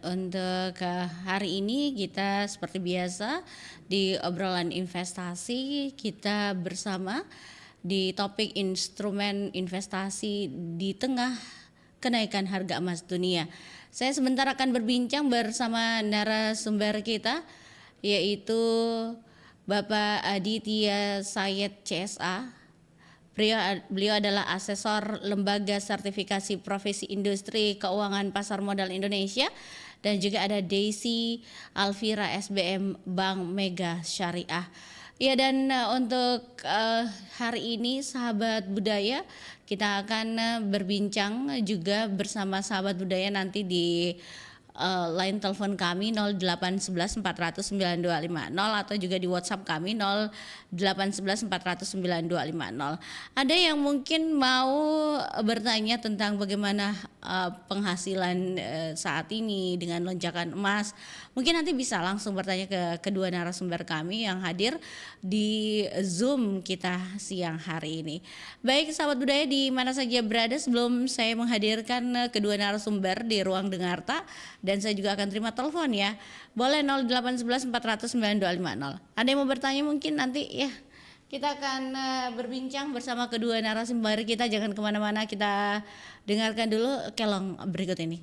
untuk hari ini kita seperti biasa di obrolan investasi kita bersama di topik instrumen investasi di tengah kenaikan harga emas dunia. Saya sebentar akan berbincang bersama narasumber kita yaitu Bapak Aditya Syed CSA. Beliau adalah asesor Lembaga Sertifikasi Profesi Industri Keuangan Pasar Modal Indonesia, dan juga ada Daisy Alvira SBM Bank Mega Syariah. Ya, dan untuk hari ini sahabat budaya kita akan berbincang juga bersama sahabat budaya nanti di line telepon kami 0811 400 9250 atau juga di WhatsApp kami 0811 400 9250. Ada yang mungkin mau bertanya tentang bagaimana penghasilan saat ini dengan lonjakan emas. Mungkin nanti bisa langsung bertanya ke kedua narasumber kami yang hadir di Zoom kita siang hari ini. Baik sahabat budaya di mana saja berada, sebelum saya menghadirkan kedua narasumber di ruang dengarta, dan saya juga akan terima telepon ya. Boleh 0811 400 9250. Ada yang mau bertanya mungkin nanti ya. Kita akan berbincang bersama kedua narasumber kita. Jangan kemana-mana, kita dengarkan dulu kelong berikut ini.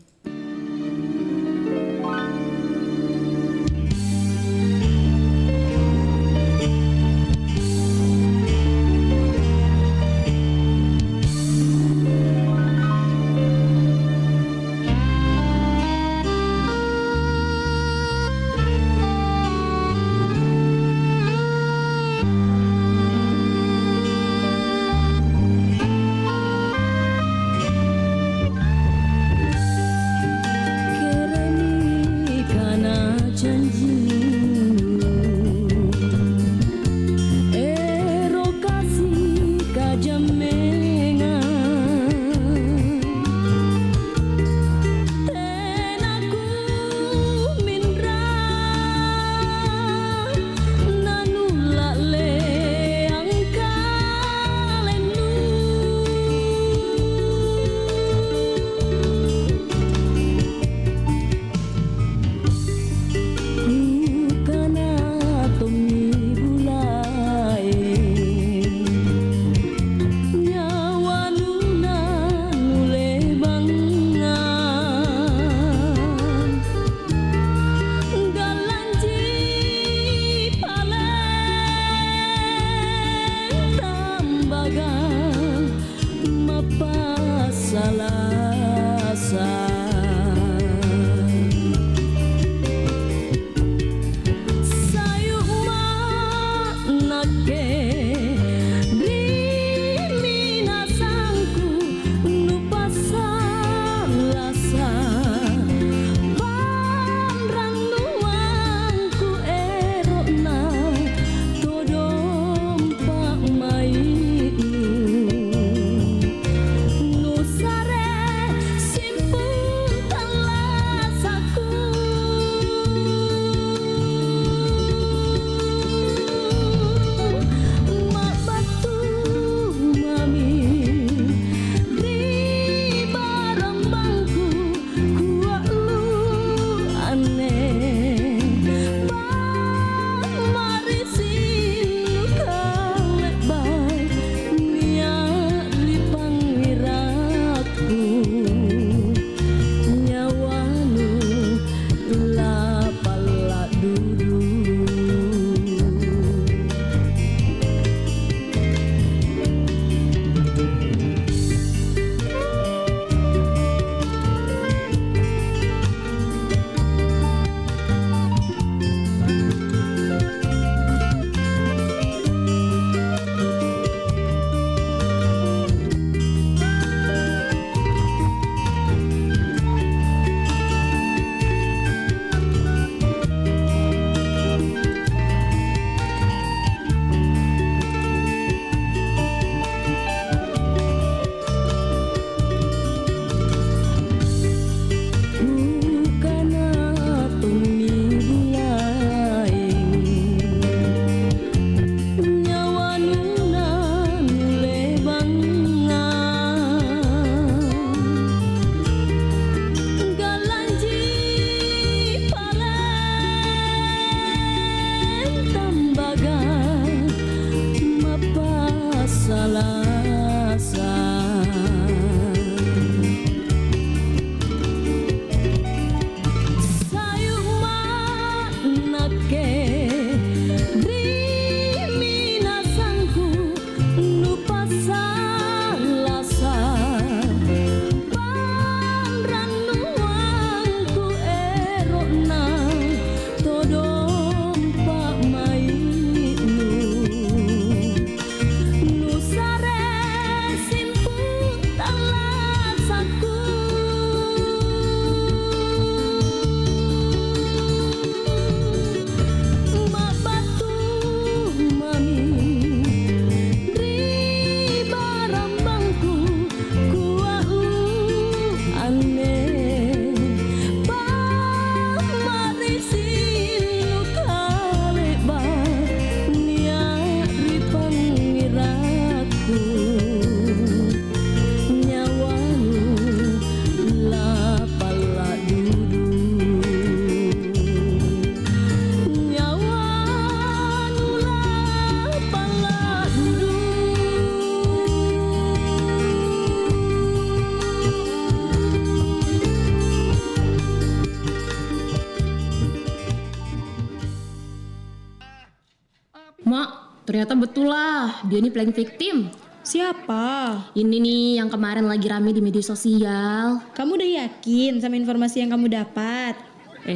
Ternyata betul lah, dia nih playing victim. Siapa? Ini nih yang kemarin lagi rame di media sosial. Kamu udah yakin sama informasi yang kamu dapat?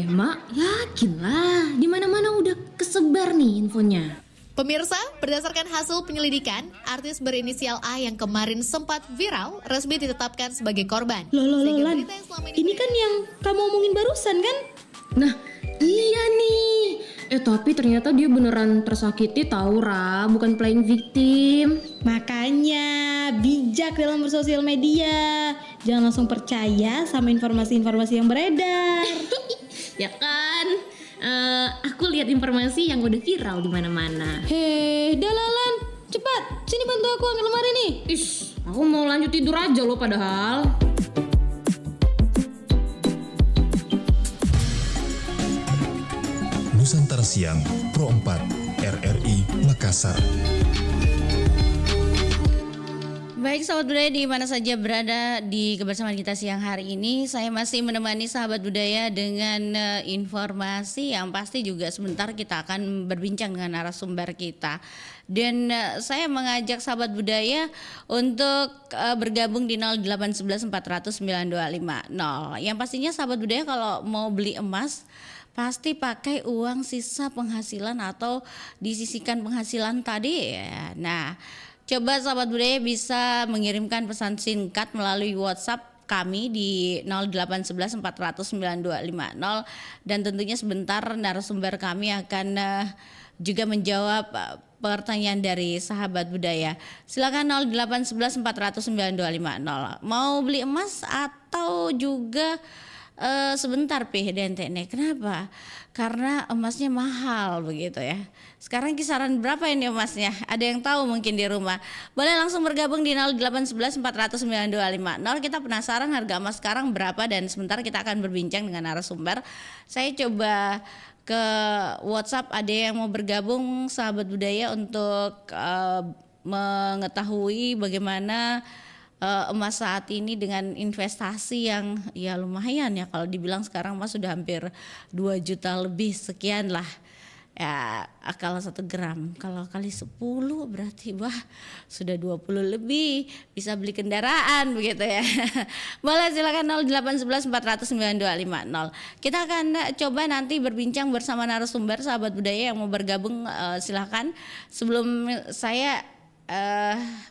Mak, yakin lah. Di mana-mana udah kesebar nih infonya. Pemirsa, berdasarkan hasil penyelidikan, artis berinisial A yang kemarin sempat viral resmi ditetapkan sebagai korban. Loh, Sehingga Lan. berita yang selama Ini kan yang kamu omongin barusan kan? Nah, iya nih. Tapi ternyata dia beneran tersakiti tahu, Ra, bukan playing victim. Makanya bijak dalam bersosial media. Jangan langsung percaya sama informasi-informasi yang beredar. Ya kan? Aku lihat informasi yang udah viral di mana-mana. Hei, Dalalan, cepat, sini bantu aku angkat lemari nih. Aku mau lanjut tidur aja loh padahal. Nusantara Siang Pro 4 RRI Makassar. Baik sahabat budaya di mana saja berada di kebersamaan kita siang hari ini, saya masih menemani sahabat budaya dengan informasi yang pasti juga sebentar kita akan berbincang dengan narasumber kita. Dan saya mengajak sahabat budaya untuk bergabung di 0811 400 9250. Yang pastinya sahabat budaya kalau mau beli emas pasti pakai uang sisa penghasilan atau disisihkan penghasilan tadi ya. Nah, coba sahabat budaya bisa mengirimkan pesan singkat melalui WhatsApp kami di 0811 400 9250 dan tentunya sebentar narasumber kami akan juga menjawab pertanyaan dari sahabat budaya. Silakan 0811 400 9250. Mau beli emas atau juga sebentar Dente. Kenapa? Karena emasnya mahal begitu ya. Sekarang kisaran berapa ini emasnya? Ada yang tahu mungkin di rumah? Boleh langsung bergabung di 0811 400 9250. Kita penasaran harga emas sekarang berapa dan sebentar kita akan berbincang dengan narasumber. Saya coba ke WhatsApp, ada yang mau bergabung sahabat budaya untuk mengetahui bagaimana emas saat ini dengan investasi yang ya lumayan ya, kalau dibilang sekarang emas sudah hampir 2 juta lebih sekian lah ya, kalau 1 gram kalau kali 10 berarti wah sudah 20 lebih, bisa beli kendaraan begitu ya. Boleh silakan 0811 400 9250. Kita akan coba nanti berbincang bersama narasumber sahabat budaya yang mau bergabung, silakan. Sebelum saya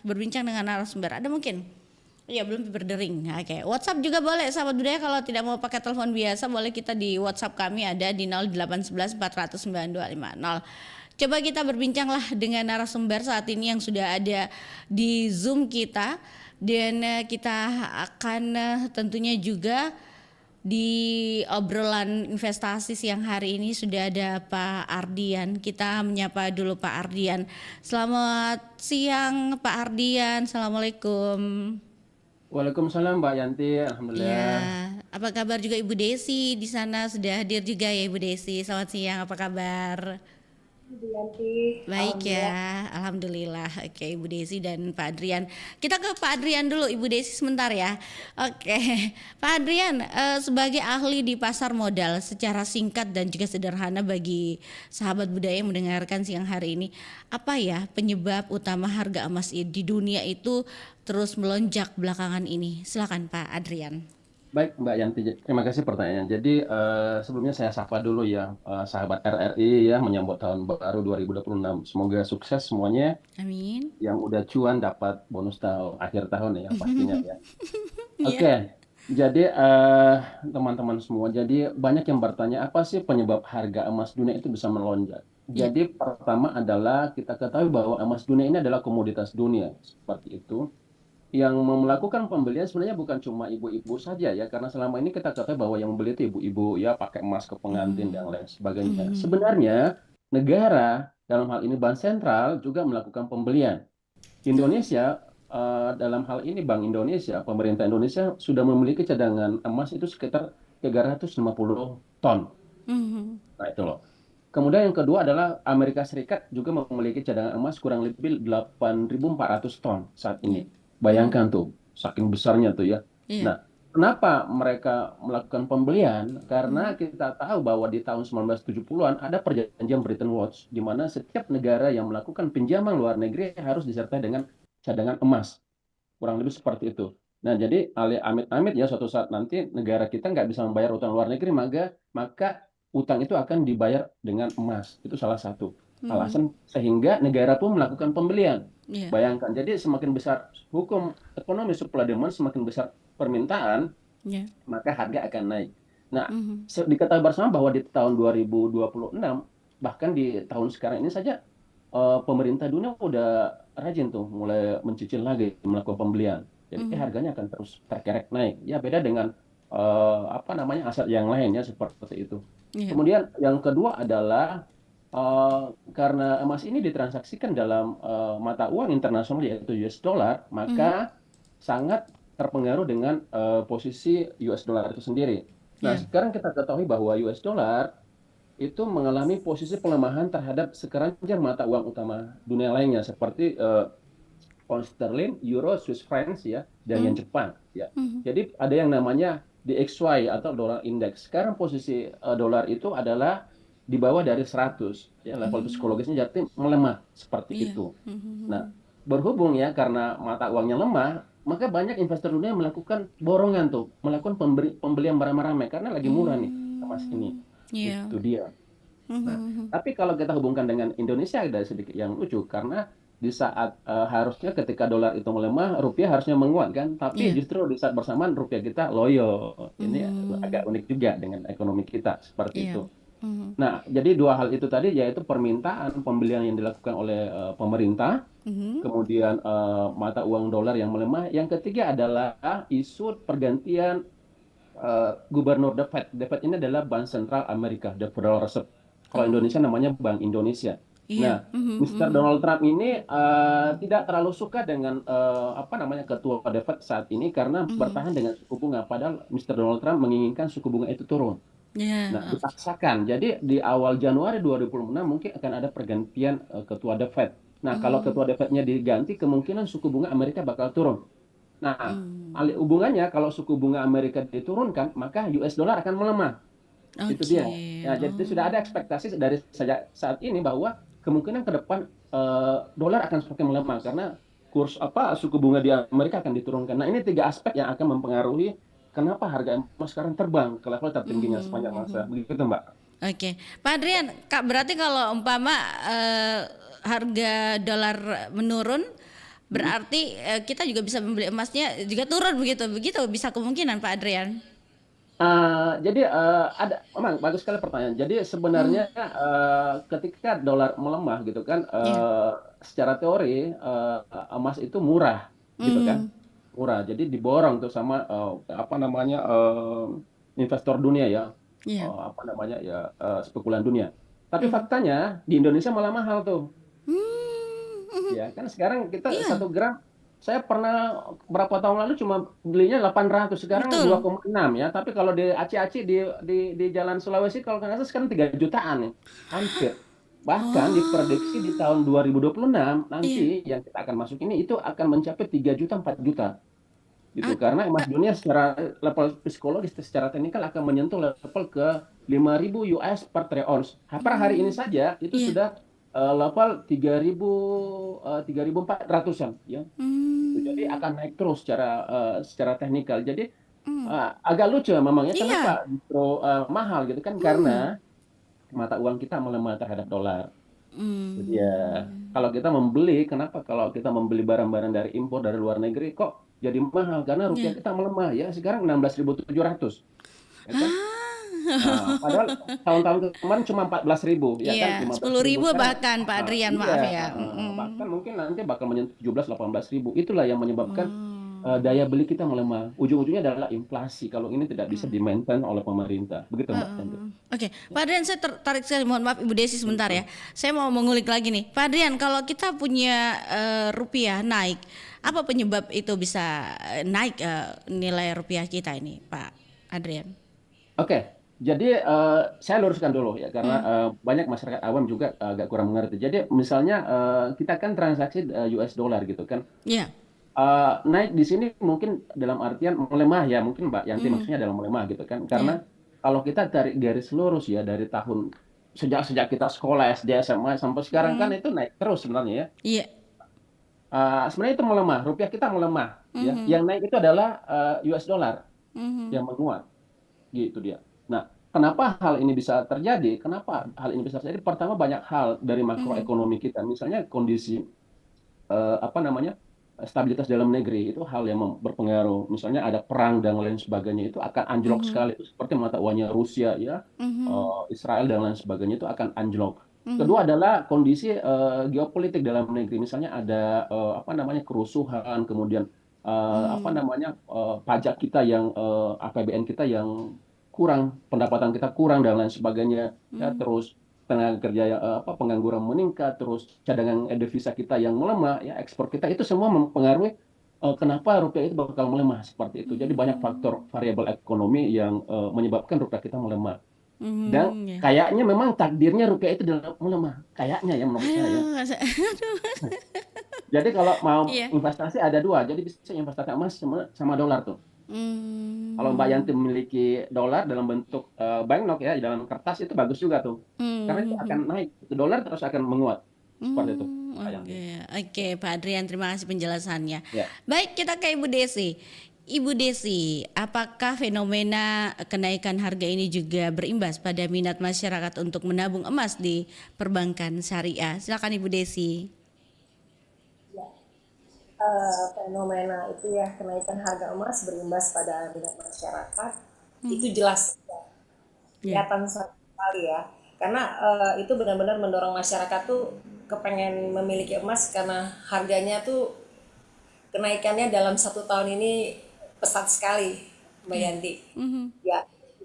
berbincang dengan narasumber, ada mungkin? Iya, belum berdering. Oke. WhatsApp juga boleh sahabat budaya, kalau tidak mau pakai telepon biasa boleh kita di WhatsApp kami ada di 0811 400 9250. Coba kita berbincanglah dengan narasumber saat ini yang sudah ada di Zoom kita, dan kita akan tentunya juga di obrolan investasi siang hari ini sudah ada Pak Ardian. Kita menyapa dulu Pak Ardian. Selamat siang Pak Ardian. Assalamualaikum. Waalaikumsalam Mbak Yanti, alhamdulillah. Ya, apa kabar juga Ibu Desi di sana, sudah hadir juga ya Ibu Desi. Selamat siang, apa kabar? Ibu Yanti. Baik ya, alhamdulillah. Oke, Ibu Desi dan Pak Adrian. Kita ke Pak Adrian dulu, Ibu Desi sebentar ya. Oke, Pak Adrian, sebagai ahli di pasar modal, secara singkat dan juga sederhana bagi sahabat budaya yang mendengarkan siang hari ini, apa ya penyebab utama harga emas di dunia itu terus melonjak belakangan ini? Silakan Pak Adrian. Baik Mbak Yanti, terima kasih pertanyaannya. Jadi sebelumnya saya sapa dulu ya sahabat RRI ya, menyambut tahun baru 2026. Semoga sukses semuanya. Amin. Yang udah cuan dapat bonus tahun akhir tahun ya pastinya ya. Iya. Oke, jadi teman-teman semua, jadi banyak yang bertanya apa sih penyebab harga emas dunia itu bisa melonjak. Jadi pertama adalah kita ketahui bahwa emas dunia ini adalah komoditas dunia seperti itu. Yang melakukan pembelian sebenarnya bukan cuma ibu-ibu saja ya, karena selama ini kita ketahui bahwa yang membeli itu ibu-ibu ya, pakai emas ke pengantin dan lain sebagainya. Sebenarnya negara dalam hal ini Bank Sentral juga melakukan pembelian. Indonesia dalam hal ini Bank Indonesia, pemerintah Indonesia sudah memiliki cadangan emas itu sekitar 350 ton. Nah itu loh. Kemudian yang kedua adalah Amerika Serikat juga memiliki cadangan emas kurang lebih 8.400 ton saat ini. Bayangkan tuh, saking besarnya tuh ya. Iya. Nah, Kenapa mereka melakukan pembelian? Karena kita tahu bahwa di tahun 1970-an ada perjanjian Bretton Woods, di mana setiap negara yang melakukan pinjaman luar negeri harus disertai dengan cadangan emas. Kurang lebih seperti itu. Nah, jadi amit-amit ya suatu saat nanti negara kita nggak bisa membayar utang luar negeri, maka utang itu akan dibayar dengan emas. Itu salah satu alasan sehingga negara pun melakukan pembelian. Iya. Bayangkan, jadi semakin besar hukum ekonomi supply demand, semakin besar permintaan, Iya. maka harga akan naik. Nah, diketahui bersama bahwa di tahun 2026, bahkan di tahun sekarang ini saja, pemerintah dunia udah rajin tuh mulai mencicil lagi melakukan pembelian. Jadi harganya akan terus terkerek naik. Ya beda dengan aset yang lainnya seperti itu. Iya. Kemudian yang kedua adalah karena emas ini ditransaksikan dalam mata uang internasional yaitu US dollar, maka sangat terpengaruh dengan posisi US dollar itu sendiri. Nah, Iya. sekarang kita ketahui bahwa US dollar itu mengalami posisi pelemahan terhadap sekeranjang mata uang utama dunia lainnya seperti pound sterling, euro, Swiss francs ya, dan yen Jepang ya. Jadi ada yang namanya DXY atau dollar index. Sekarang posisi dolar itu adalah di bawah dari 100 ya, level psikologisnya jadi melemah seperti Iya. itu. Nah, berhubung ya karena mata uangnya lemah, maka banyak investor dunia melakukan borongan tuh, melakukan pembelian beramai-ramai karena lagi murah nih emas ini. Iya. Itu dia. Nah, tapi kalau kita hubungkan dengan Indonesia ada sedikit yang lucu karena di saat harusnya ketika dolar itu melemah, rupiah harusnya menguat kan, tapi Iya. justru di saat bersamaan rupiah kita loyo. Ini agak unik juga dengan ekonomi kita seperti Iya. itu. Nah, jadi dua hal itu tadi yaitu permintaan pembelian yang dilakukan oleh pemerintah, kemudian mata uang dolar yang melemah. Yang ketiga adalah isu pergantian gubernur The Fed. The Fed ini adalah Bank Sentral Amerika, The Federal Reserve. Kalau Indonesia namanya Bank Indonesia. Iya. Nah, Mr. Donald Trump ini tidak terlalu suka dengan ketua The Fed saat ini karena bertahan dengan suku bunga. Padahal Mr. Donald Trump menginginkan suku bunga itu turun. Iya. Nah, dipaksakan. Jadi di awal Januari 2026 mungkin akan ada pergantian ketua The Fed. Nah, kalau ketua The Fed-nya diganti, kemungkinan suku bunga Amerika bakal turun. Nah, hubungannya kalau suku bunga Amerika diturunkan, maka US dollar akan melemah. Itu dia. Nah, jadi sudah ada ekspektasi dari sejak saat ini bahwa kemungkinan ke depan dolar akan semakin melemah karena suku bunga di Amerika akan diturunkan. Nah, ini tiga aspek yang akan mempengaruhi kenapa harga emas sekarang terbang ke level tertingginya sepanjang masa. Begitu, Mbak. Oke, Pak Adrian, Kak, berarti kalau umpama harga dolar menurun, berarti kita juga bisa membeli emasnya juga turun begitu bisa kemungkinan, Pak Adrian. Jadi ada memang bagus sekali pertanyaan. Jadi sebenarnya ketika dolar melemah gitu kan, secara teori emas itu murah gitu kan, murah. Jadi diborong tuh sama investor dunia ya. Iya. Spekulan dunia. Tapi faktanya di Indonesia malah mahal tuh. Ya kan sekarang kita 1 gram, saya pernah berapa tahun lalu cuma belinya 800, sekarang Betul. 2,6 ya. Tapi kalau di Aceh di Jalan Sulawesi kalau nggak salah sekarang 3 jutaan nih, hampir. Bahkan diprediksi di tahun 2026 nanti yang kita akan masuk ini itu akan mencapai 3 juta 4 juta. Gitu. Karena emas dunia secara level psikologis, secara teknikal akan menyentuh level ke 5.000 US per troy ounce. Per hari ini saja itu sudah level 3.400-an ya. Jadi akan naik terus secara teknikal. Jadi agak lucu memangnya kenapa justru mahal gitu kan, karena mata uang kita melemah terhadap dolar. Jadi ya kalau kita membeli, kenapa kalau kita membeli barang-barang dari impor dari luar negeri kok jadi mahal, karena rupiah kita melemah ya, sekarang 16.700 ya kan? Padahal tahun-tahun kemarin cuma 14.000 ya kan, 10.000 bahkan Pak Adrian, maaf ya. Bahkan mungkin nanti bakal menyentuh 17-18.000. Itulah yang menyebabkan daya beli kita melemah. Ujung-ujungnya adalah inflasi kalau ini tidak bisa di-maintain oleh pemerintah. Begitu, Mbak. Oke, Pak Adrian, saya tertarik sekali. Mohon maaf Ibu Desi sebentar ya. Saya mau mengulik lagi nih, Pak Adrian. Kalau kita punya rupiah naik, apa penyebab itu bisa naik nilai rupiah kita ini, Pak Adrian? Oke. Jadi saya luruskan dulu ya, karena banyak masyarakat awam juga agak kurang mengerti. Jadi misalnya kita kan transaksi US dollar gitu kan. Iya. Naik di sini mungkin dalam artian melemah ya, mungkin Mbak Yanti Mhm, maksudnya dalam melemah gitu kan. iya, Karena kalau kita tarik garis lurus ya dari tahun sejak sejak kita sekolah SD, SMA sampai sekarang kan mhm, itu naik terus sebenarnya ya. iya, Sebenarnya itu melemah, rupiah kita melemah ya. mhm, Yang naik itu adalah US dollar mhm, yang menguat gitu dia. Nah, kenapa hal ini bisa terjadi? Kenapa hal ini bisa terjadi? Pertama banyak hal dari mhm, makroekonomi kita, misalnya kondisi apa namanya, stabilitas dalam negeri itu hal yang berpengaruh. Misalnya ada perang dan lain sebagainya itu akan anjlok mhm, sekali, seperti mata uangnya Rusia ya, mhm, Israel dan lain sebagainya itu akan anjlok. mhm, Kedua adalah kondisi geopolitik dalam negeri. Misalnya ada apa namanya kerusuhan, kemudian apa mhm, namanya pajak kita yang APBN kita yang kurang, pendapatan kita kurang dan lain sebagainya. Ya, mhm, terus tenaga kerja yang apa pengangguran meningkat, terus cadangan devisa kita yang melemah, ya ekspor kita itu semua mempengaruhi kenapa rupiah itu bakal melemah seperti itu. Jadi banyak mhm, faktor variabel ekonomi yang menyebabkan rupiah kita melemah. Dan mhm, ya. kayaknya memang takdirnya rupiah itu adalah melemah. Kayaknya ya menurut saya. Aduh, aduh, Jadi kalau mau iya, investasi ada dua. Jadi bisa investasi emas sama dolar tuh. Kalau Mbak Yanti mmm, memiliki dolar dalam bentuk banknote ya, dalam kertas itu bagus juga tuh. Karena itu mhm, akan mhm. naik. Dolar terus akan menguat. Seperti itu, Mbak Yanti. Oke, oke, Pak Adrian, terima kasih penjelasannya. Ya. Baik, kita ke Ibu Desi. Ibu Desi, apakah fenomena kenaikan harga ini juga berimbas pada minat masyarakat untuk menabung emas di perbankan syariah? Silakan Ibu Desi. Fenomena itu ya kenaikan harga emas berimbas pada minat masyarakat itu jelas Ya. kelihatan sekali ya karena itu benar-benar mendorong masyarakat tuh kepengen memiliki emas karena harganya tuh kenaikannya dalam 1 tahun ini pesat sekali Mbak Ya. Yanti Mhm. ya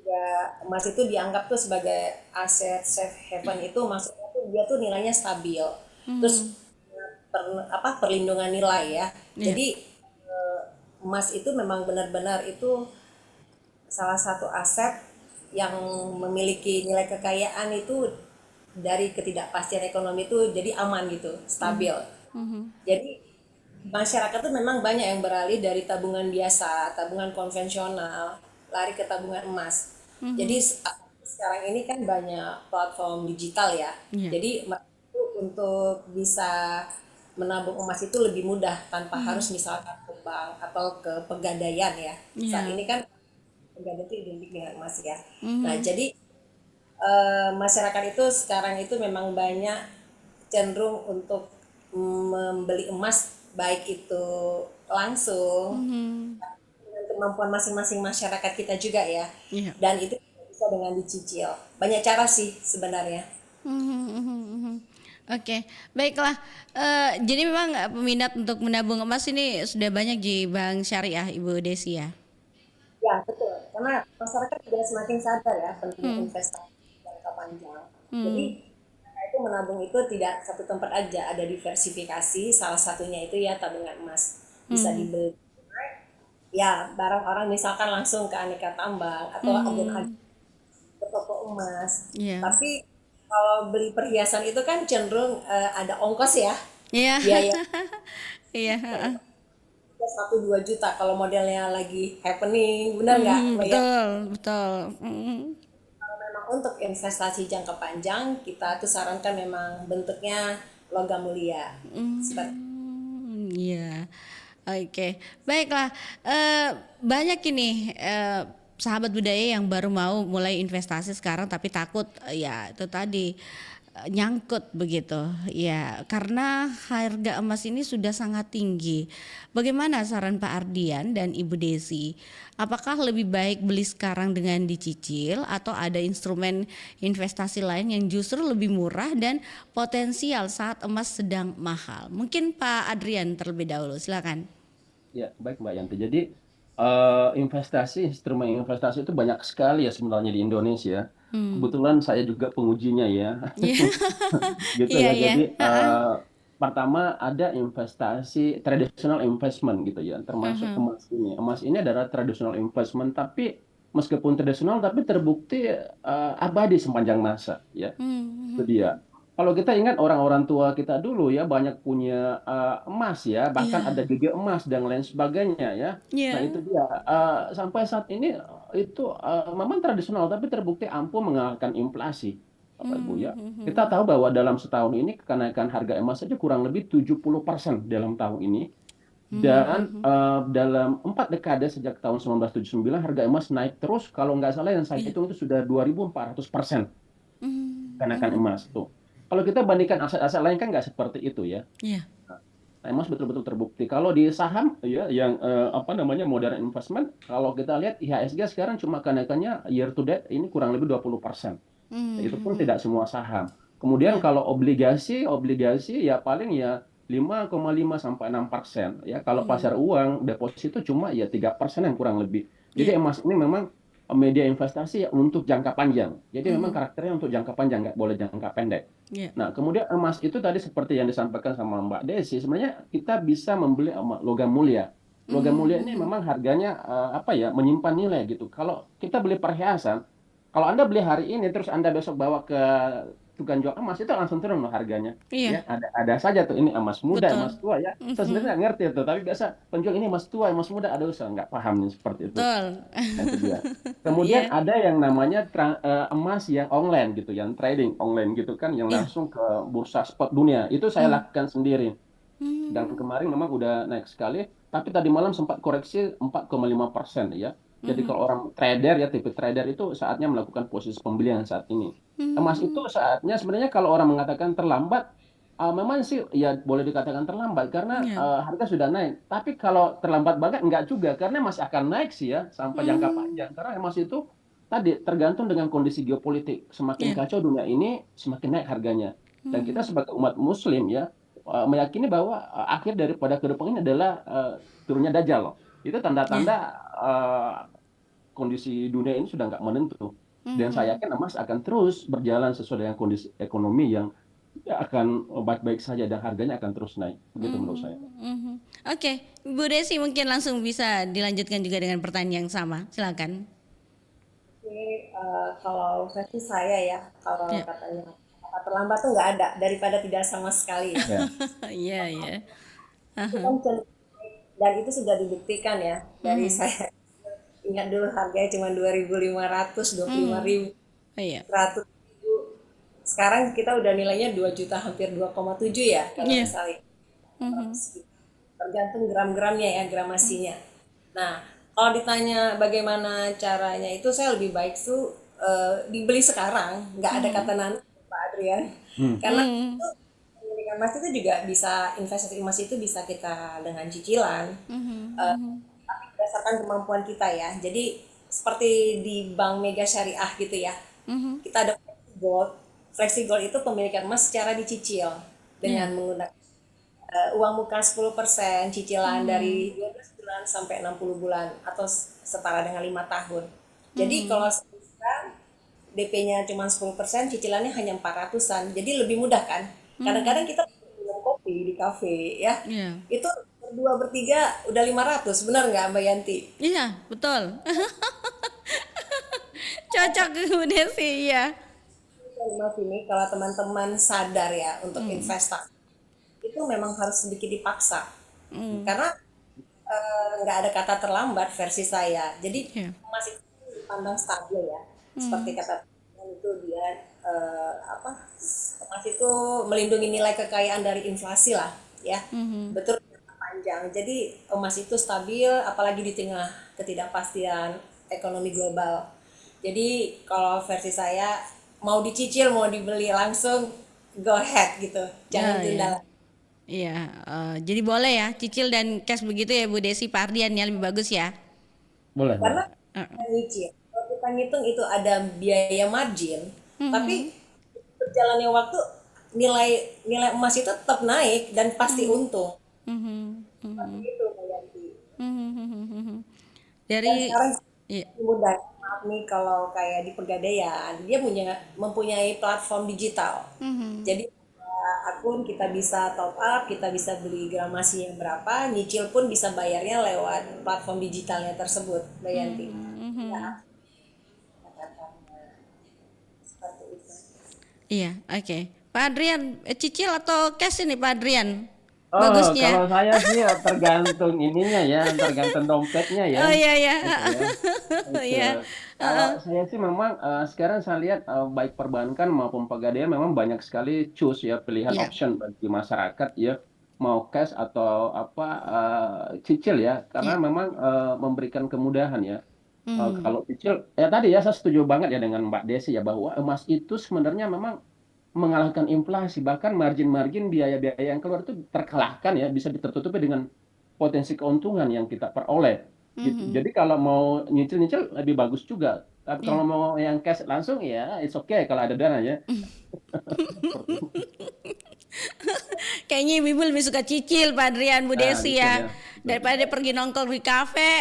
ya emas itu dianggap tuh sebagai aset safe haven itu maksudnya tuh dia tuh nilainya stabil terus Mhm. perlindungan nilai ya Ya. jadi emas itu memang benar-benar itu salah satu aset yang memiliki nilai kekayaan itu dari ketidakpastian ekonomi itu jadi aman gitu, stabil. Mhm. Mhm. Jadi masyarakat tuh memang banyak yang beralih dari tabungan biasa, tabungan konvensional, lari ke tabungan emas. Jadi Mhm. sekarang ini kan banyak platform digital ya. Ya. Jadi untuk bisa menabung emas itu lebih mudah tanpa Mhm. harus misalkan ke bank atau ke pegadaian ya. Saat Ya. ini kan pegadaian itu identik dengan emas ya. Nah, Mhm. jadi masyarakat itu sekarang itu memang banyak cenderung untuk membeli emas baik itu langsung Mhm. dengan kemampuan masing-masing masyarakat kita juga ya. Ya. Dan itu bisa dengan dicicil. Banyak cara sih sebenarnya. Mhm, mhm, mhm. Oke, baiklah. Jadi memang peminat untuk menabung emas ini sudah banyak di bank syariah, Ibu Desi ya. Ya, betul. Karena masyarakat juga semakin sadar ya pentingnya Hmm, investasi jangka panjang. Jadi hmm, mereka itu menabung itu tidak satu tempat aja, ada diversifikasi. Salah satunya itu ya tabungan emas. Bisa hmm, dibeli ya barang orang misalkan langsung ke aneka tambang atau agen-agen hmm, ke toko emas. ya, Tapi kalau beli perhiasan itu kan cenderung ada ongkos ya, ya, biaya iya, heeh. 1-2 juta kalau modelnya lagi happening, benar nggak, Mhm, Mbak ya? betul, betul. Mhm, Kalau memang untuk investasi jangka panjang, kita tuh sarankan memang bentuknya logam mulia. Seperti iya. Oke, baiklah. Eh, Banyak ini sahabat budaya yang baru mau mulai investasi sekarang tapi takut ya itu tadi nyangkut begitu. Ya, karena harga emas ini sudah sangat tinggi. Bagaimana saran Pak Ardian dan Ibu Desi? Apakah lebih baik beli sekarang dengan dicicil atau ada instrumen investasi lain yang justru lebih murah dan potensial saat emas sedang mahal? Mungkin Pak Adrian terlebih dahulu, silakan. Ya, baik Mbak Yanti. Jadi investasi, instrumen investasi itu banyak sekali ya sebenarnya di Indonesia. Hmm. Kebetulan saya juga pengujinya ya, Iya, gitu iya, ya. iya. Jadi Heeh, pertama ada investasi traditional investment gitu ya, termasuk heeh. emas ini. Emas ini adalah traditional investment, tapi meskipun tradisional tapi terbukti abadi sepanjang masa ya. Hmm, Itu hmm, dia. Kalau kita ingat orang-orang tua kita dulu ya banyak punya emas ya, bahkan ada Iya. gigi emas dan lain sebagainya ya. Nah Iya. itu dia sampai saat ini itu memang tradisional tapi terbukti ampuh mengalahkan inflasi, Bapak Ibu ya. Kita tahu bahwa dalam setahun ini kenaikan harga emas saja kurang lebih 70% dalam tahun ini. Dan dalam 4 dekade sejak tahun 1979 harga emas naik terus. Kalau nggak salah yang saya Iya. hitung itu sudah 2.400% kenaikan emas tuh. Kalau kita bandingkan aset-aset lain kan nggak seperti itu ya. Iya. Nah, emas betul-betul terbukti. Kalau di saham ya yang apa namanya modern investment, kalau kita lihat IHSG sekarang cuma kenaikannya year to date ini kurang lebih 20%. Itu pun tidak semua saham. Kemudian Iya. kalau obligasi, obligasi ya paling ya 5,5 sampai 6%. Ya, kalau pasar uang deposito cuma ya 3% yang kurang lebih. Jadi Iya. emas ini memang media investasi untuk jangka panjang. Jadi memang karakternya untuk jangka panjang, nggak boleh jangka pendek. Iya. Nah, kemudian emas itu tadi seperti yang disampaikan sama Mbak Desi, sebenarnya kita bisa membeli logam mulia. Logam mulia ini memang harganya apa ya, menyimpan nilai gitu. Kalau kita beli perhiasan, kalau Anda beli hari ini terus Anda besok bawa ke tukang jual emas itu langsung turun loh harganya. Iya. Ya, ada saja tuh ini emas muda, emas Betul. tua ya. Saya sendiri nggak ngerti itu, tapi biasa penjual ini emas tua, emas muda, aduh saya nggak paham nih seperti itu. Betul. Nah, itu dia. Kemudian Iya. ada yang namanya emas yang online gitu, yang trading online gitu kan, yang Iya. langsung ke bursa spot dunia. Itu saya Hmm. lakukan sendiri. Dan Hmm. kemarin memang udah naik sekali, tapi tadi malam sempat koreksi 4,5% ya. Jadi kalau orang trader ya, tipe trader itu saatnya melakukan posisi pembelian saat ini. Emas itu saatnya sebenarnya kalau orang mengatakan terlambat, memang sih ya boleh dikatakan terlambat karena Iya. harga sudah naik. Tapi kalau terlambat banget enggak juga karena masih akan naik sih ya sampai jangka panjang. Karena emas itu tadi tergantung dengan kondisi geopolitik. Semakin Iya. kacau dunia ini, semakin naik harganya. Dan kita sebagai umat Muslim ya meyakini bahwa akhir daripada kehidupan ini adalah turunnya Dajjal loh. Itu Iya. tanda-tanda kondisi dunia ini sudah nggak menentu. Dan saya yakin emas akan terus berjalan sesuai dengan kondisi ekonomi yang akan baik-baik saja dan harganya akan terus naik. Begitu menurut saya. Mhm. Oke, Bu Desi mungkin langsung bisa dilanjutkan juga dengan pertanyaan yang sama. Silakan. Oke, kalau versi saya ya, kalau Ya. katanya kata terlambat tuh nggak ada daripada tidak sama sekali ya. Ya. Iya, iya. Itu kan dan itu sudah dibuktikan ya dari saya ingat dulu harganya cuma 2.500, 25.000, Oh, iya. 100.000. Sekarang kita udah nilainya 2 juta, hampir 2,7 ya kalau Iya. nggak salah. Tergantung gram-gramnya ya, gramasinya. Nah, kalau ditanya bagaimana caranya itu saya lebih baik tuh dibeli sekarang, nggak ada kata nanti Pak Adrian. Karena itu pemilikan emas itu juga bisa, investasi emas itu bisa kita dengan cicilan. Tapi berdasarkan kemampuan kita ya. Jadi seperti di Bank Mega Syariah gitu ya. Kita ada Flexi Gold. Flexi Gold itu pemilikan emas secara dicicil dengan menggunakan uang muka 10%, cicilan dari 12 bulan sampai 60 bulan atau setara dengan 5 tahun. Jadi kalau sekarang DP-nya cuma 10%, cicilannya hanya 400-an. Jadi lebih mudah kan? Kadang-kadang kita minum kopi di kafe ya. Iya. Itu berdua bertiga udah 500, benar nggak Mbak Yanti? Iya, betul. Cocok Bu Desi, iya. Mas ini kalau teman-teman sadar ya untuk investasi itu memang harus sedikit dipaksa karena nggak ada kata terlambat versi saya. Jadi Iya. emas itu dipandang stabil ya, seperti kata itu dia apa, emas itu melindungi nilai kekayaan dari inflasi lah ya, betul jangka panjang. Jadi emas itu stabil apalagi di tengah ketidakpastian ekonomi global. Jadi kalau versi saya mau dicicil mau dibeli langsung go ahead gitu, jangan Ya, tunda ya. lagi. Iya, jadi boleh ya cicil dan cash begitu ya Bu Desi, Pak Ardian ya lebih bagus ya. Boleh, Karena boleh. kita nyicil, kalau kita ngitung itu ada biaya margin, tapi berjalannya waktu nilai nilai emas itu tetap naik dan pasti untung. Mhm, Seperti itu Mbak Yanti. mhm. Dan Dari sekarang iya. mudah, maaf nih kalau kayak di Pegadaian, dia mempunyai platform digital. Jadi akun kita bisa top up, kita bisa beli gramasi yang berapa, nyicil pun bisa bayarnya lewat platform digitalnya tersebut, Mbak Yanti. Ya, katakannya seperti itu. Iya, oke. Pak Adrian, cicil atau cash ini Pak Adrian? Oh, Bagusnya. kalau saya sih ya tergantung ininya ya, tergantung dompetnya ya, Oh iya ya. gitu ya. Itu. Iya. Kalau saya sih memang sekarang saya lihat baik perbankan maupun pegadaian memang banyak sekali choose ya pilihan Iya. option bagi masyarakat ya mau cash atau apa cicil ya karena Iya. memang memberikan kemudahan ya. Mhm. Kalau cicil ya tadi ya saya setuju banget ya dengan Mbak Desi ya bahwa emas itu sebenarnya memang mengalahkan inflasi bahkan margin-margin biaya-biaya yang keluar itu terkalahkan ya bisa tertutupi dengan potensi keuntungan yang kita peroleh gitu. Mhm. Jadi kalau mau nyicil-nyicil lebih bagus juga. Tapi Iya. kalau mau yang cash langsung ya it's okay kalau ada dana ya. Seperti itu. Kayaknya ibu lebih suka cicil Pak Adrian, Bu Nah, Desi gitu ya. ya. Daripada dia pergi nongkrong di kafe,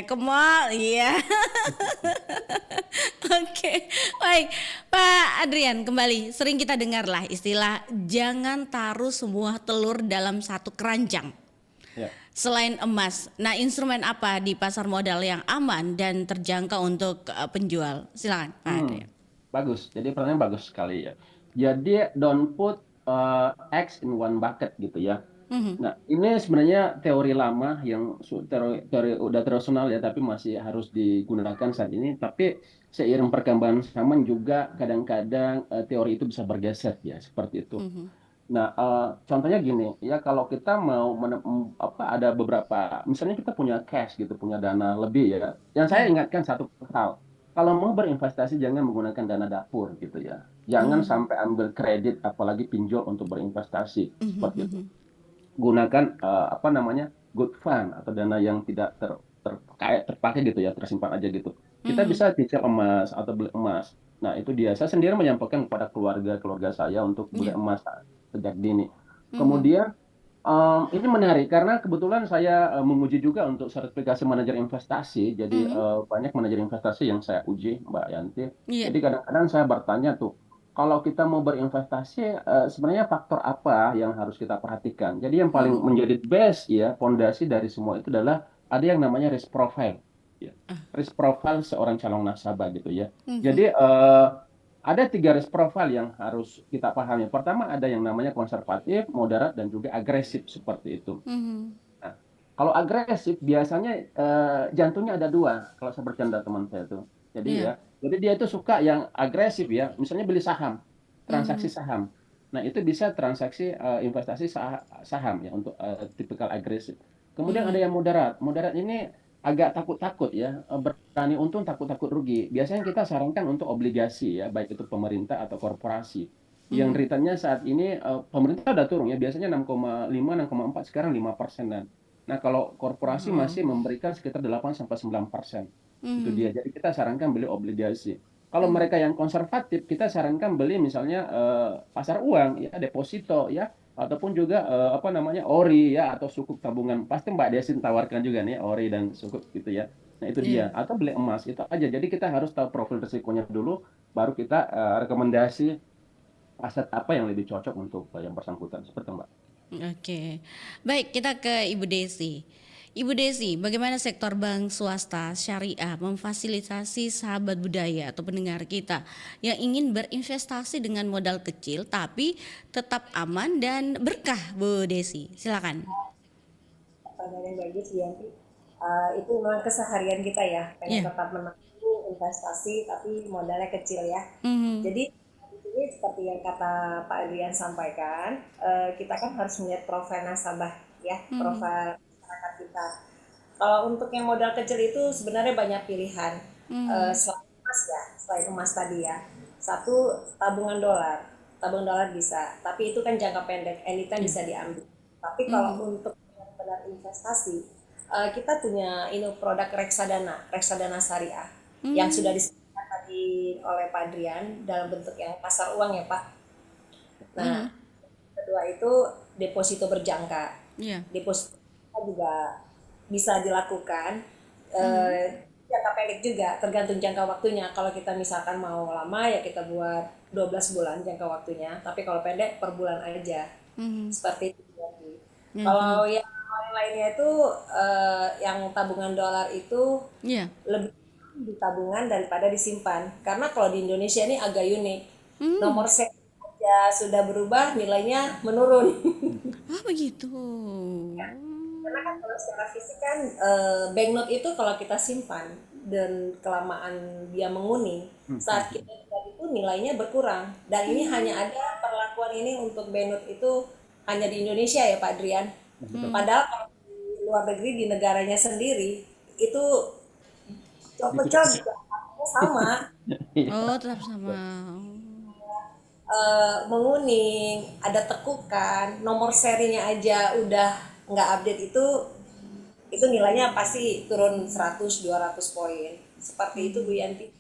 ke mall, iya. Oke, baik. Pak Adrian, kembali sering kita dengar lah istilah jangan taruh semua telur dalam satu keranjang. Ya. Selain emas, nah instrumen apa di pasar modal yang aman dan terjangkau untuk penjual? Silakan Pak Adrian. Bagus. Jadi pertanyaan bagus sekali ya. Jadi don't put eggs in one bucket gitu ya. Mhm. Nah, ini sebenarnya teori lama yang teori udah tradisional ya, tapi masih harus digunakan saat ini. Tapi seiring perkembangan zaman juga kadang-kadang teori itu bisa bergeser ya, seperti itu. Mhm. Nah, contohnya gini, ya kalau kita mau ada beberapa, misalnya kita punya cash gitu, punya dana lebih ya. Yang saya Mhm. ingatkan satu hal, kalau mau berinvestasi jangan menggunakan dana dapur gitu ya. Jangan Mhm. sampai ambil kredit, apalagi pinjol untuk berinvestasi Mhm. seperti itu. Mhm. Gunakan good fund atau dana yang tidak terpakai gitu ya, tersimpan aja gitu. Kita Mhm. bisa cicil emas atau beli emas. Nah, itu dia. Saya sendiri menyampaikan kepada keluarga saya untuk beli Iya. emas sejak dini. Mhm. Kemudian ini menarik karena kebetulan saya menguji juga untuk sertifikasi manajer investasi. Jadi Mhm. banyak manajer investasi yang saya uji, Mbak Yanti. Iya. Jadi kadang-kadang saya bertanya tuh, kalau kita mau berinvestasi, sebenarnya faktor apa yang harus kita perhatikan? Jadi yang paling Mhm. menjadi base ya, fondasi dari semua itu adalah ada yang namanya risk profile. Ya. Risk profile seorang calon nasabah gitu ya. Mhm. Jadi ada 3 risk profile yang harus kita pahami. Pertama ada yang namanya konservatif, moderat, dan juga agresif seperti itu. Mhm. Nah, kalau agresif biasanya jantungnya ada 2, kalau saya bercanda teman saya tuh. Iya. Jadi dia itu suka yang agresif ya, misalnya beli saham, transaksi Mhm. saham. Nah, itu bisa transaksi investasi saham ya untuk tipikal agresif. Kemudian ada Mhm. yang moderat. Moderat ini agak takut-takut ya, berani untung takut-takut rugi. Biasanya kita sarankan untuk obligasi ya, baik itu pemerintah atau korporasi. Yang Mhm. returnnya saat ini pemerintah udah turun ya, biasanya 6,5, 6,4 sekarang 5%-an. Nah, kalau korporasi Oh. masih memberikan sekitar 8 sampai 9%. Itu Mhm. dia. Jadi kita sarankan beli obligasi. Kalau Mhm. mereka yang konservatif, kita sarankan beli misalnya pasar uang ya, deposito ya, ataupun juga ori ya atau sukuk tabungan. Pasti Mbak Desi tawarkan juga nih ori dan sukuk gitu ya. Nah, itu dia. Iya. Atau beli emas itu aja. Jadi kita harus tahu profil risikonya dulu, baru kita rekomendasi aset apa yang lebih cocok untuk yang bersangkutan. Seperti itu, Mbak. Oke. Baik, kita ke Ibu Desi. Ibu Desi, bagaimana sektor bank swasta syariah memfasilitasi sahabat budaya atau pendengar kita yang ingin berinvestasi dengan modal kecil tapi tetap aman dan berkah, Bu Desi? Silakan. Pertanyaan yang bagus Yanti. Itu memang keseharian kita ya, pengen Iya. tetap menabung investasi tapi modalnya kecil ya. Mhm. Jadi di sini seperti yang kata Pak Adrian sampaikan, kita kan harus melihat profil nasabah ya, Mhm. profil masyarakat kita. Kalau untuk yang modal kecil itu sebenarnya banyak pilihan. Mhm. Selain emas tadi ya. Satu, tabungan dolar. Tabungan dolar bisa, tapi itu kan jangka pendek, anytime Iya. bisa diambil. Tapi kalau Mhm. untuk benar investasi, kita punya ini produk reksadana syariah yang Mhm. sudah disebutkan tadi oleh Pak Adrian dalam bentuk yang pasar uang ya Pak. Nah, Mhm. kedua itu deposito berjangka. Iya. Deposito juga bisa dilakukan Mhm. jangka pendek juga, tergantung jangka waktunya. Kalau kita misalkan mau lama ya kita buat 12 bulan jangka waktunya, tapi kalau pendek per bulan aja. Mhm. Seperti itu. Jadi. Mhm. Kalau yang lain-lainnya itu yang tabungan dolar itu Iya. lebih di tabungan daripada disimpan. Karena kalau di Indonesia ini agak unik. Mhm. Nomor seri ya sudah berubah nilainya menurun. Ah, begitu. Karena kan kalau secara fisik kan banknote itu kalau kita simpan dan kelamaan dia menguning, saat kita jual itu nilainya berkurang. Dan ini hanya ada perlakuan ini untuk banknote itu hanya di Indonesia ya Pak Adrian. Padahal kalau di luar negeri di negaranya sendiri itu cocok juga sama. Oh, tetap sama. Menguning, ada tekukan, nomor serinya aja udah nggak update itu nilainya pasti turun 100-200 poin. Seperti itu Bu Yanti.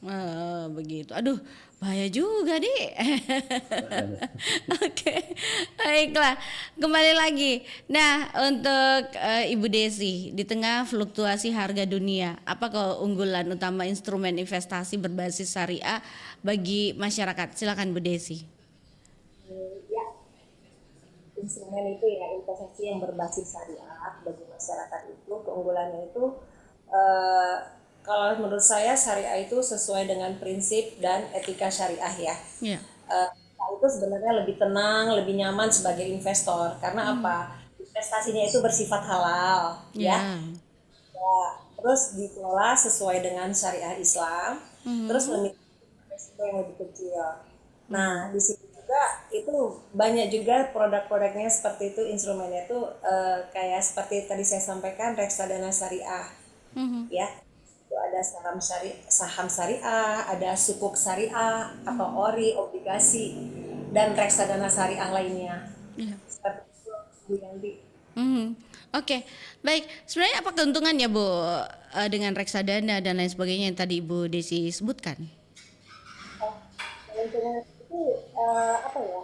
Begitu. Aduh, bahaya juga, Dik. Oke, baiklah. Kembali lagi. Nah, untuk Ibu Desi, di tengah fluktuasi harga dunia, apa keunggulan utama instrumen investasi berbasis syariah bagi masyarakat? Silakan Bu Desi. Ya, instrumen itu ya investasi yang berbasis syariah bagi masyarakat itu keunggulannya itu eh, kalau menurut saya syariah itu sesuai dengan prinsip dan etika syariah ya. Ya. Kita itu sebenarnya lebih tenang, lebih nyaman sebagai investor karena apa? Investasinya itu bersifat halal ya. Ya. Ya, terus dikelola sesuai dengan syariah Islam, terus memiliki resiko yang lebih kecil. Nah, di sini juga itu banyak juga produk-produknya seperti itu, instrumennya itu kayak seperti tadi saya sampaikan reksadana syariah, ya. Itu ada saham syariah, ada sukuk syariah atau ori, obligasi, dan reksadana syariah lainnya. Ya. Seperti itu, Bu Yanti. Oke, baik. Sebenarnya apa keuntungannya Bu dengan reksadana dan lain sebagainya yang tadi Ibu Desi sebutkan? Keuntungan itu apa ya?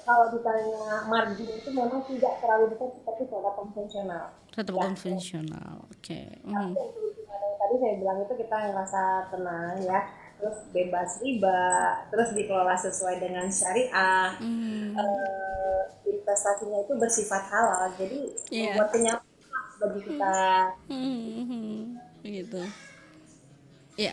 Kalau ditanya margin itu memang tidak terlalu besar seperti produk konvensional. Tetap Ya, konvensional. Oke. tapi yang keuntungan yang tadi saya bilang itu kita ngerasa tenang ya, terus bebas riba, terus dikelola sesuai dengan syariah, investasinya itu bersifat halal, jadi Iya. membuat kenyamanan bagi kita. Begitu. Ya.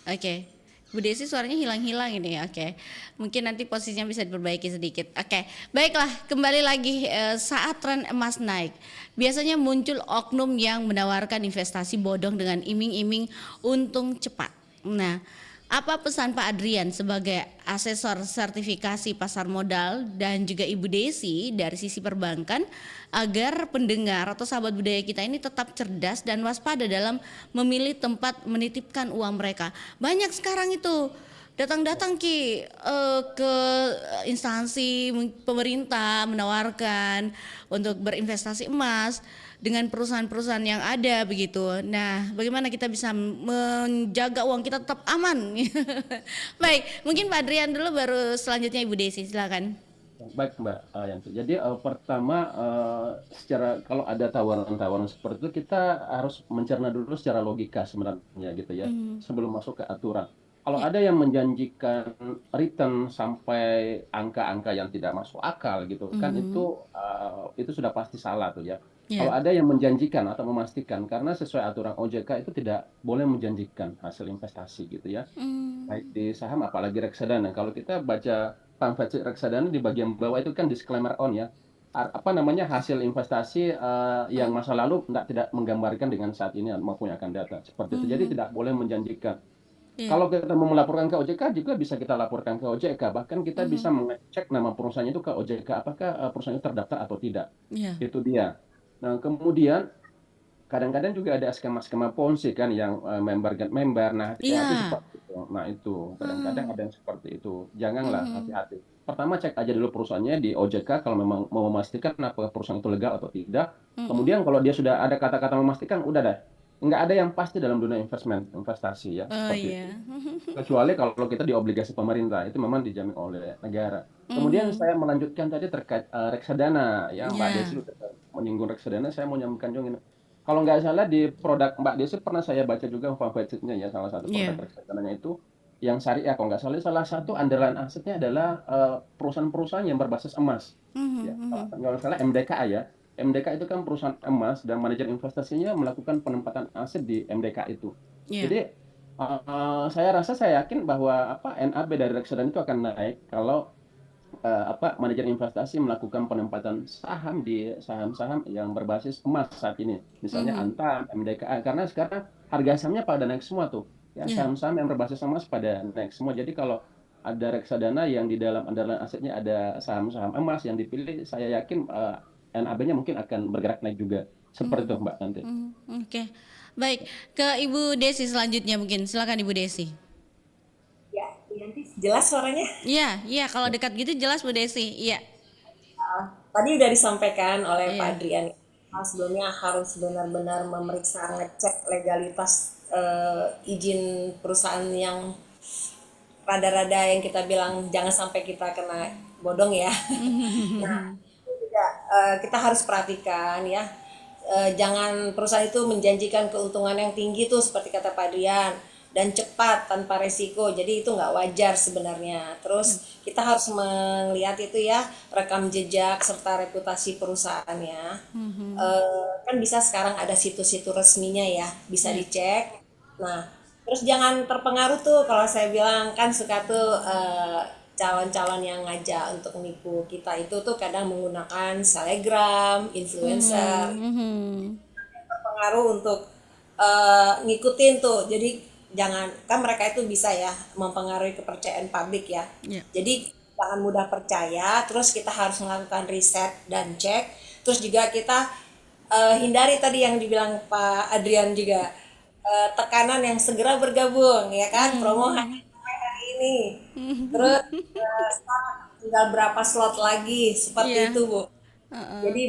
Oke. Bu Desi suaranya hilang-hilang ini ya. Oke. Mungkin nanti posisinya bisa diperbaiki sedikit. Oke. Baiklah, kembali lagi saat tren emas naik, biasanya muncul oknum yang menawarkan investasi bodong dengan iming-iming untung cepat. Nah, apa pesan Pak Adrian sebagai asesor sertifikasi pasar modal dan juga Ibu Desi dari sisi perbankan agar pendengar atau sahabat budaya kita ini tetap cerdas dan waspada dalam memilih tempat menitipkan uang mereka? Banyak sekarang itu datang-datang ke instansi pemerintah menawarkan untuk berinvestasi emas dengan perusahaan-perusahaan yang ada begitu. Nah, bagaimana kita bisa menjaga uang kita tetap aman? Baik, mungkin Pak Adrian dulu, baru selanjutnya Ibu Desi, silakan. Baik Mbak Yanti. Jadi pertama secara kalau ada tawaran-tawaran seperti itu kita harus mencerna dulu secara logika sebenarnya gitu ya sebelum masuk ke aturan. Kalau ada yang menjanjikan return sampai angka-angka yang tidak masuk akal gitu kan itu sudah pasti salah tuh ya. Ya. Kalau ada yang menjanjikan atau memastikan karena sesuai aturan OJK itu tidak boleh menjanjikan hasil investasi gitu ya. Baik di saham apalagi reksadana. Kalau kita baca pamflet reksadana di bagian bawah itu kan disclaimer on ya. Apa namanya hasil investasi yang masa lalu tidak menggambarkan dengan saat ini maupun yang akan datang seperti itu. Jadi tidak boleh menjanjikan. Kalau kita mau melaporkan ke OJK juga bisa kita laporkan ke OJK. Bahkan kita bisa mengecek nama perusahaannya itu ke OJK apakah perusahaan itu terdaftar atau tidak. Ya. Itu dia. Nah, kemudian kadang-kadang juga ada skema-skema Ponzi kan yang member get member. Nah, hati-hati Iya. seperti itu. Nah, itu kadang-kadang ada yang seperti itu. Janganlah, hati-hati. Pertama cek aja dulu perusahaannya di OJK kalau memang mau memastikan apakah perusahaan itu legal atau tidak. Kemudian kalau dia sudah ada kata-kata memastikan, udah deh. Nggak ada yang pasti dalam dunia investasi ya. Oh Seperti iya. itu. Kecuali kalau kita di obligasi pemerintah, itu memang dijamin oleh negara. Kemudian saya melanjutkan tadi terkait reksadana ya Mbak Ya. Desi menyinggung reksadana, saya mau nyambungkan juga. Kalau nggak salah di produk Mbak Desi pernah saya baca juga pamfletnya ya, salah satu produk reksadananya itu yang syariah kalau nggak salah satu underlying asetnya adalah perusahaan-perusahaan yang berbasis emas. Ya, kalau nggak salah MDKA ya. MDK itu kan perusahaan emas dan manajer investasinya melakukan penempatan aset di MDK itu. Ya. Jadi Saya rasa saya yakin bahwa NAB dari reksadana itu akan naik kalau manajer investasi melakukan penempatan saham di saham-saham yang berbasis emas saat ini, misalnya Mhm. Antam, MDKA, karena sekarang harga sahamnya pada naik semua tuh, ya Ya. saham-saham yang berbasis emas pada naik semua. Jadi kalau ada reksadana yang di dalam andalan asetnya ada saham-saham emas yang dipilih, saya yakin NAB-nya mungkin akan bergerak naik juga, seperti itu Mhm. Mbak nanti. Mhm. Oke. Baik, ke Ibu Desi selanjutnya mungkin. Silakan Ibu Desi. Ya, nanti jelas suaranya. Iya, iya kalau dekat gitu jelas Bu Desi. Iya. Tadi udah disampaikan oleh Pak Iya. Adrian, sebelumnya harus benar-benar memeriksa, ngecek legalitas izin perusahaan yang rada-rada yang kita bilang jangan sampai kita kena bodong ya. Nah, itu juga kita harus perhatikan ya. Jangan perusahaan itu menjanjikan keuntungan yang tinggi tuh seperti kata Pak Adrian dan cepat tanpa resiko. Jadi itu nggak wajar sebenarnya. Terus kita harus melihat itu ya rekam jejak serta reputasi perusahaannya. Kan bisa sekarang ada situs-situs resminya ya, bisa Iya. dicek. Nah, terus jangan terpengaruh tuh kalau saya bilang kan suka tuh calon-calon yang ngajak untuk nipu kita itu tuh kadang menggunakan selebgram, influencer, Mhm. Mhm. terpengaruh untuk ngikutin tuh. Jadi jangan, kan mereka itu bisa ya mempengaruhi kepercayaan publik ya. Iya. Jadi jangan mudah percaya, terus kita harus melakukan riset dan cek. Terus juga kita hindari tadi yang dibilang Pak Adrian juga, tekanan yang segera bergabung ya kan, promo hari ini. Terus sekarang tinggal berapa slot lagi, seperti Iya. itu Bu. Heeh. Jadi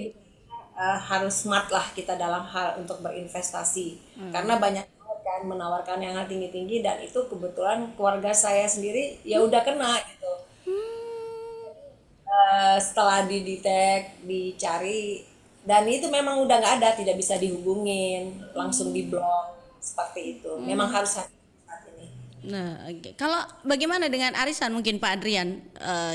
harus smart lah kita dalam hal untuk berinvestasi. Karena banyak banget kan menawarkan yang tinggi-tinggi dan itu kebetulan keluarga saya sendiri ya udah kena gitu. Setelah didetek, dicari dan itu memang udah nggak ada, tidak bisa dihubungin, langsung diblok seperti itu. Memang harus hati saat ini. Nah, oke. Kalau bagaimana dengan arisan mungkin Pak Adrian?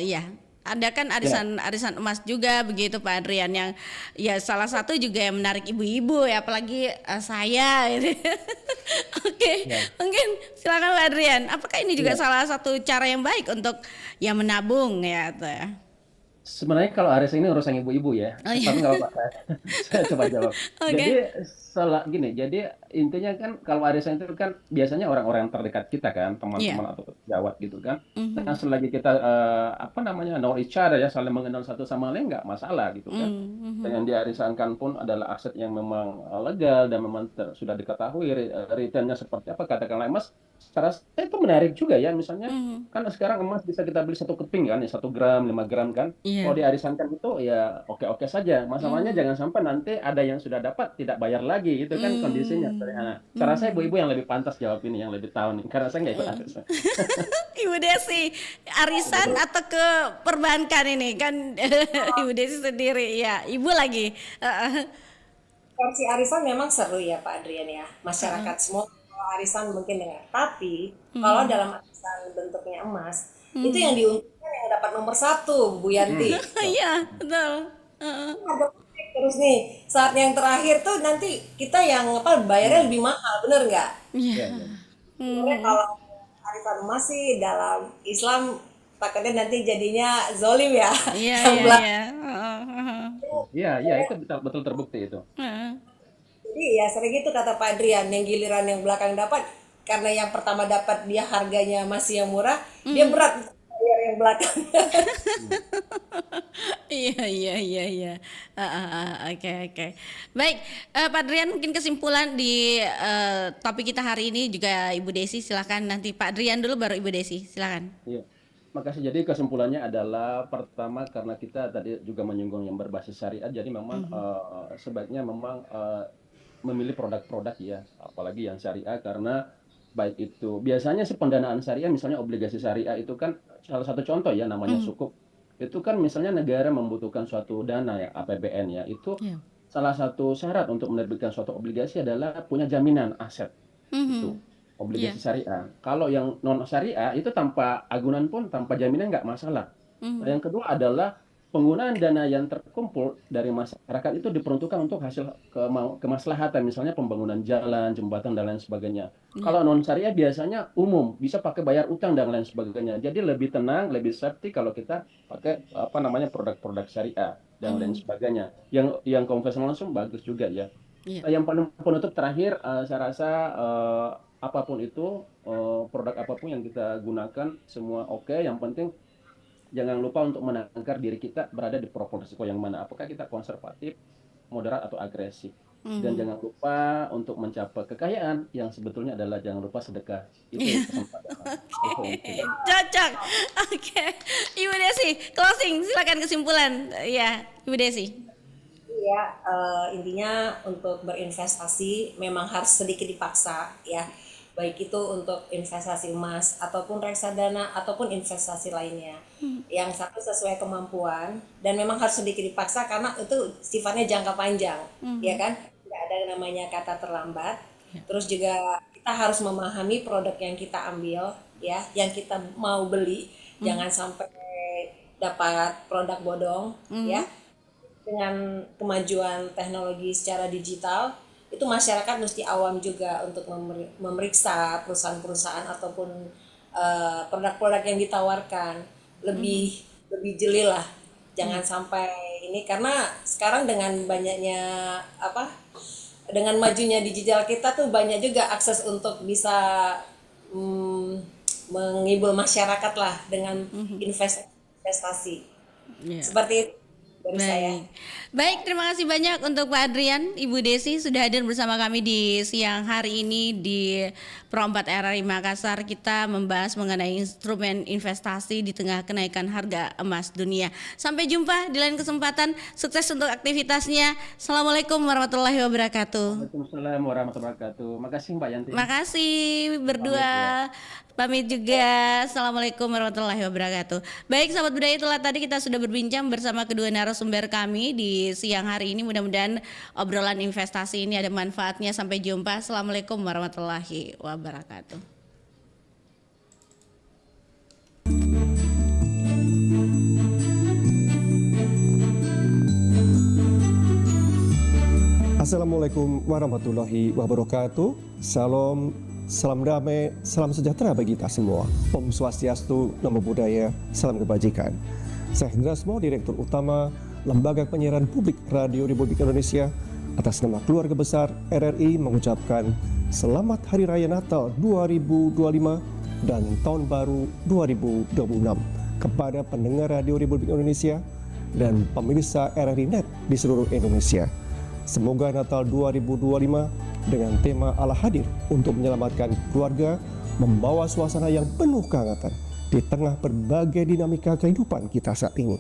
Ya, ada kan Ya, arisan emas juga begitu Pak Adrian yang ya salah satu juga yang menarik ibu-ibu ya apalagi saya gitu. Oke, ya, mungkin silakan Pak Adrian. Apakah ini juga ya. salah satu cara yang baik untuk ya menabung ya tuh ya? Sebenarnya kalau arisan ini urusan ibu-ibu ya, Oh iya. tapi nggak apa-apa saya coba jawab. Oke. Jadi salah gini, jadi intinya kan kalau arisan itu kan biasanya orang-orang yang terdekat kita kan, Iya. teman-teman atau sejawat gitu kan. Nah Mhm. selagi kita know each other ya, saling mengenal satu sama lain nggak masalah gitu kan. Mhm. Dan yang diarisankan pun adalah aset yang memang legal dan memang sudah diketahui returnnya seperti apa. Katakanlah emas, secara saya itu menarik juga ya. Misalnya Mhm. kan sekarang emas bisa kita beli satu keping kan, ya 1 gram, 5 gram kan. Kalau Iya. diarisankan itu ya oke-oke saja. Masalahnya Mhm. jangan sampai nanti ada yang sudah dapat tidak bayar lagi. Itu kan kondisinya. Nah, cara saya Mhm. ibu-ibu yang lebih pantas jawab ini, yang lebih tahu nih. Karena saya nggak ikut Mhm. arisan. Ibu Desi, arisan atau ke perbankan ini kan Ibu Desi sendiri ya, Ibu lagi. Heeh. Versi arisan memang seru ya Pak Adrian ya. Masyarakat semua kalau arisan mungkin dengar. Tapi kalau Mhm. dalam arisan bentuknya emas, itu yang Mhm. diuntungkan yang dapat nomor satu, Bu Yanti. Hmm, betul. Iya, betul. Heeh. Harga naik terus nih. Saat yang terakhir tuh nanti kita yang apa bayarnya Hmm, lebih mahal, bener nggak? Iya. ya, ya. Sebenarnya Mhm. kalau arisan emas sih dalam Islam takutnya nanti jadinya zolim ya. Iya, Yang iya, belah. iya. Heeh, heeh. Iya, iya itu betul, betul terbukti itu. Heeh. Jadi ya sering gitu kata Pak Adrian, yang giliran yang belakang dapat karena yang pertama dapat dia harganya masih yang murah, dia Mhm. berat bayar yang belakang. Hmm. Iya, iya, iya, iya. Heeh, heeh. Oke, oke. Baik, Pak Drian mungkin kesimpulan di topik kita hari ini juga Ibu Desi silakan nanti Pak Drian dulu baru Ibu Desi silakan. Iya. Makasih. Jadi kesimpulannya adalah pertama karena kita tadi juga menyinggung yang berbasis syariat, jadi memang Mhm. sebaiknya memang memilih produk-produk ya, apalagi yang syariah karena baik itu biasanya sih pendanaan syariah misalnya obligasi syariah itu kan salah satu contoh ya namanya Mhm. sukuk. Itu kan misalnya negara membutuhkan suatu dana ya APBN ya, itu Iya. salah satu syarat untuk menerbitkan suatu obligasi adalah punya jaminan aset. Itu Mhm. Iya. obligasi syariah. Kalau yang non syariah itu tanpa agunan pun tanpa jaminan nggak masalah. Nah, Mhm. yang kedua adalah penggunaan dana yang terkumpul dari masyarakat itu diperuntukkan untuk hasil kemaslahatan, misalnya pembangunan jalan, jembatan, dan lain sebagainya. Kalau non-syariah biasanya umum, bisa pakai bayar utang dan lain sebagainya. Jadi lebih tenang, lebih safety kalau kita pakai produk-produk syariah dan lain sebagainya. Yang konvensional langsung bagus juga ya. Yang paling penutup terakhir, saya rasa apapun itu, produk apapun yang kita gunakan, semua oke. Yang penting jangan lupa untuk menangkar diri kita berada di proporsi yang mana. Apakah kita konservatif, moderat, atau agresif. Dan jangan lupa untuk mencapai kekayaan yang sebetulnya adalah jangan lupa sedekah. Itu kesempatan. Cocok. Oke. Ibu Desi, closing, silakan kesimpulan. Ya, Ibu Desi. Iya, intinya untuk berinvestasi memang harus sedikit dipaksa ya. Baik itu untuk investasi emas ataupun reksadana ataupun investasi lainnya. Yang satu sesuai kemampuan dan memang harus sedikit dipaksa karena itu sifatnya jangka panjang, ya kan? Tidak ada namanya kata terlambat. Terus juga kita harus memahami produk yang kita ambil, ya, yang kita mau beli. Jangan sampai dapat produk bodong, ya. Dengan kemajuan teknologi secara digital, itu masyarakat mesti awam juga untuk memeriksa perusahaan-perusahaan ataupun produk-produk yang ditawarkan lebih jeli lah, jangan sampai ini, karena sekarang dengan banyaknya dengan majunya digital kita tuh banyak juga akses untuk bisa menghibur masyarakat lah dengan investasi seperti itu. Baik, terima kasih banyak untuk Pak Adrian, Ibu Desi sudah hadir bersama kami di siang hari ini di Pro 4 RRI Makassar. Kita membahas mengenai instrumen investasi di tengah kenaikan harga emas dunia. Sampai jumpa di lain kesempatan. Sukses untuk aktivitasnya. Assalamualaikum warahmatullahi wabarakatuh. Waalaikumsalam warahmatullahi wabarakatuh. Makasih Mbak Yanti. Makasih berdua. Pamit juga. Assalamualaikum warahmatullahi wabarakatuh. Baik sahabat budaya, itulah tadi kita sudah berbincang bersama kedua narasumber kami di siang hari ini. Mudah-mudahan obrolan investasi ini ada manfaatnya. Sampai jumpa. Assalamualaikum warahmatullahi wabarakatuh. Assalamualaikum warahmatullahi wabarakatuh. Salam damai, salam sejahtera bagi kita semua. Om Swastiastu, Namo Buddhaya, salam kebajikan. Saya Hendra Smo, Direktur Utama Lembaga Penyiaran Publik Radio Republik Indonesia, atas nama keluarga besar RRI mengucapkan Selamat Hari Raya Natal 2025 dan Tahun Baru 2026 kepada pendengar Radio Republik Indonesia dan pemirsa RRI Net di seluruh Indonesia. Semoga Natal 2025 dengan tema Allah hadir untuk menyelamatkan keluarga, membawa suasana yang penuh kehangatan di tengah berbagai dinamika kehidupan kita saat ini.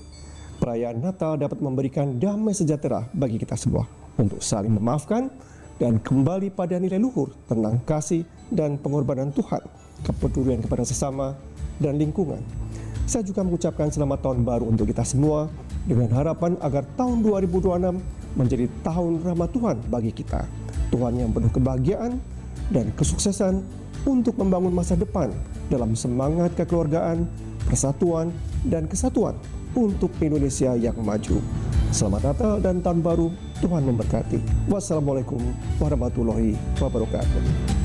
Perayaan Natal dapat memberikan damai sejahtera bagi kita semua untuk saling memaafkan dan kembali pada nilai luhur tentang kasih dan pengorbanan Tuhan, kepedulian kepada sesama dan lingkungan. Saya juga mengucapkan selamat tahun baru untuk kita semua dengan harapan agar tahun 2026 menjadi tahun rahmat Tuhan bagi kita. Tuhan yang penuh kebahagiaan dan kesuksesan untuk membangun masa depan dalam semangat kekeluargaan, persatuan, dan kesatuan untuk Indonesia yang maju. Selamat Natal dan Tahun Baru, Tuhan memberkati. Wassalamualaikum warahmatullahi wabarakatuh.